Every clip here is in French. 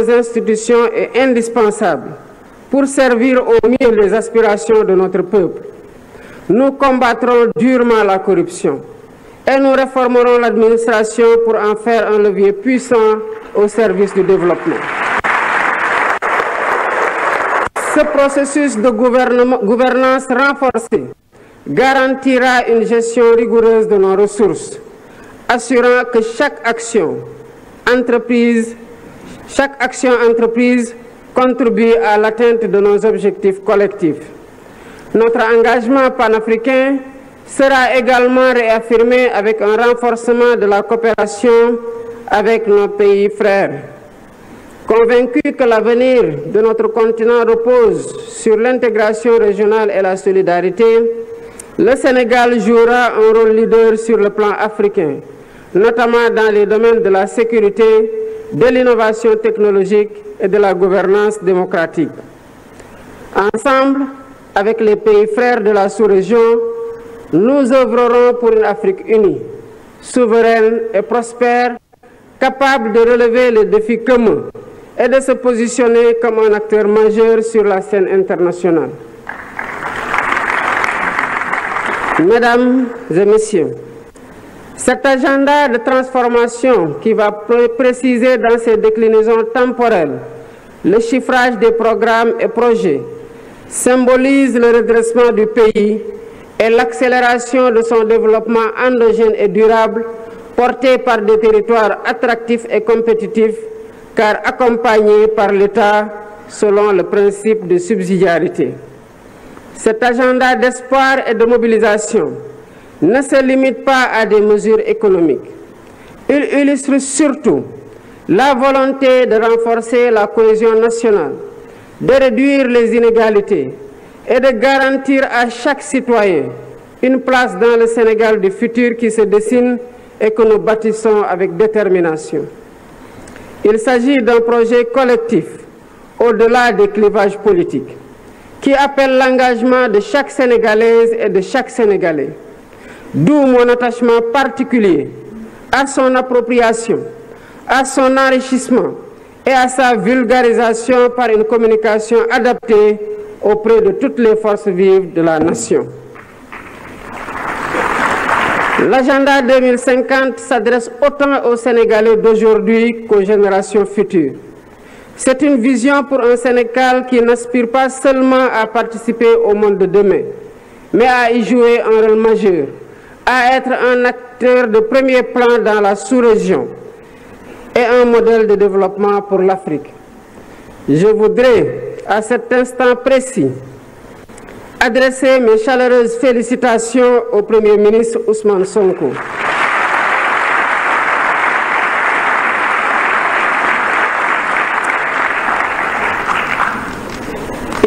institutions est indispensable pour servir au mieux les aspirations de notre peuple. Nous combattrons durement la corruption et nous réformerons l'administration pour en faire un levier puissant au service du développement. Ce processus de gouvernance renforcée garantira une gestion rigoureuse de nos ressources, assurant que chaque action entreprise contribue à l'atteinte de nos objectifs collectifs. Notre engagement panafricain sera également réaffirmé avec un renforcement de la coopération avec nos pays frères. Convaincu que l'avenir de notre continent repose sur l'intégration régionale et la solidarité, le Sénégal jouera un rôle leader sur le plan africain, notamment dans les domaines de la sécurité, de l'innovation technologique et de la gouvernance démocratique. Ensemble, avec les pays frères de la sous-région, nous œuvrerons pour une Afrique unie, souveraine et prospère, capable de relever les défis communs et de se positionner comme un acteur majeur sur la scène internationale. Mesdames et Messieurs, cet agenda de transformation qui va préciser dans ses déclinaisons temporelles le chiffrage des programmes et projets symbolise le redressement du pays et l'accélération de son développement endogène et durable porté par des territoires attractifs et compétitifs car accompagnés par l'État selon le principe de subsidiarité. Cet agenda d'espoir et de mobilisation ne se limite pas à des mesures économiques. Il illustre surtout la volonté de renforcer la cohésion nationale, de réduire les inégalités et de garantir à chaque citoyen une place dans le Sénégal du futur qui se dessine et que nous bâtissons avec détermination. Il s'agit d'un projet collectif, au-delà des clivages politiques, qui appelle l'engagement de chaque Sénégalaise et de chaque Sénégalais. D'où mon attachement particulier à son appropriation, à son enrichissement et à sa vulgarisation par une communication adaptée auprès de toutes les forces vives de la nation. L'agenda 2050 s'adresse autant aux Sénégalais d'aujourd'hui qu'aux générations futures. C'est une vision pour un Sénégal qui n'aspire pas seulement à participer au monde de demain, mais à y jouer un rôle majeur, à être un acteur de premier plan dans la sous-région et un modèle de développement pour l'Afrique. Je voudrais, à cet instant précis, adresser mes chaleureuses félicitations au Premier ministre Ousmane Sonko.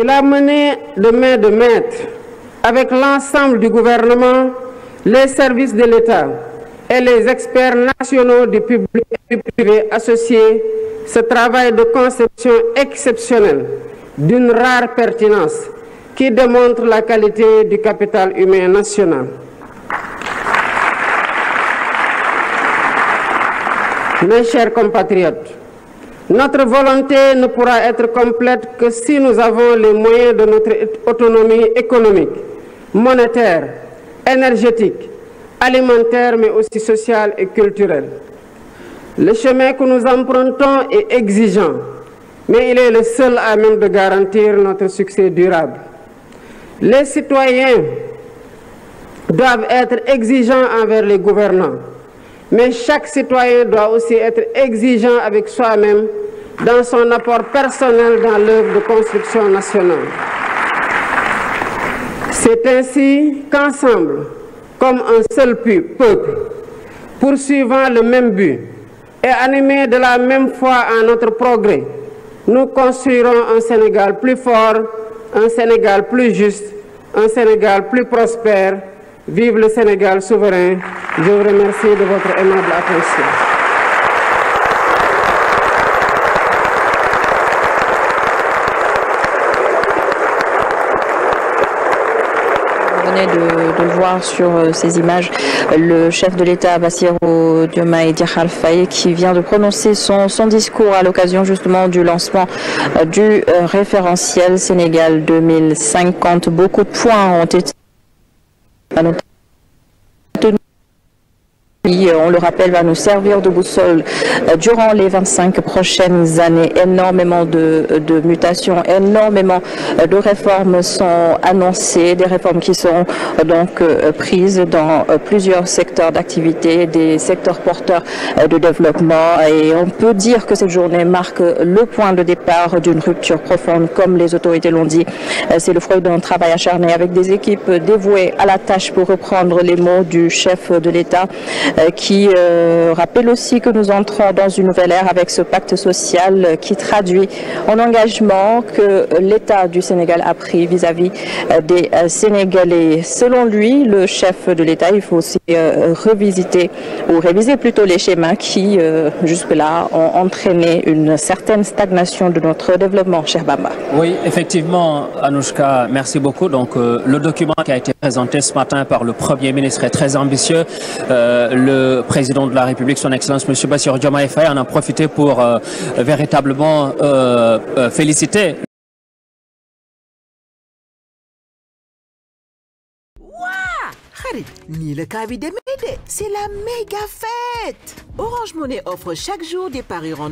Il a mené de main de maître avec l'ensemble du gouvernement, les services de l'État et les experts nationaux du public et du privé associés ce travail de conception exceptionnel d'une rare pertinence qui démontre la qualité du capital humain national. Mes chers compatriotes, notre volonté ne pourra être complète que si nous avons les moyens de notre autonomie économique, monétaire, énergétique, alimentaire, mais aussi sociale et culturelle. Le chemin que nous empruntons est exigeant, mais il est le seul à même de garantir notre succès durable. Les citoyens doivent être exigeants envers les gouvernants, mais chaque citoyen doit aussi être exigeant avec soi-même dans son apport personnel dans l'œuvre de construction nationale. C'est ainsi qu'ensemble, comme un seul peuple, poursuivant le même but et animés de la même foi en notre progrès, nous construirons un Sénégal plus fort, un Sénégal plus juste, un Sénégal plus prospère. Vive le Sénégal souverain. Je vous remercie de votre aimable attention. Vous venez de le voir sur ces images le chef de l'État, Bassirou Diomaye Diakhar Faye, qui vient de prononcer son discours à l'occasion justement du lancement du référentiel Sénégal 2050. Beaucoup de points ont été on le rappelle, va nous servir de boussole durant les 25 prochaines années. Énormément de mutations, énormément de réformes sont annoncées, des réformes qui seront donc prises dans plusieurs secteurs d'activité, des secteurs porteurs de développement. Et on peut dire que cette journée marque le point de départ d'une rupture profonde, comme les autorités l'ont dit. C'est le fruit d'un travail acharné avec des équipes dévouées à la tâche, pour reprendre les mots du chef de l'État, qui rappelle aussi que nous entrons dans une nouvelle ère avec ce pacte social qui traduit un engagement que l'État du Sénégal a pris vis-à-vis des Sénégalais. Selon lui, le chef de l'État, il faut aussi réviser plutôt les schémas qui, jusque-là, ont entraîné une certaine stagnation de notre développement, cher Bamba. Oui, effectivement, Anouchka, merci beaucoup. Donc, le document qui a été présenté ce matin par le Premier ministre est très ambitieux. Le président de la République, son Excellence, M. Bassirou Diomaye Faye, en a profité pour véritablement féliciter. C'est la méga fête! Orange Money offre chaque jour des paris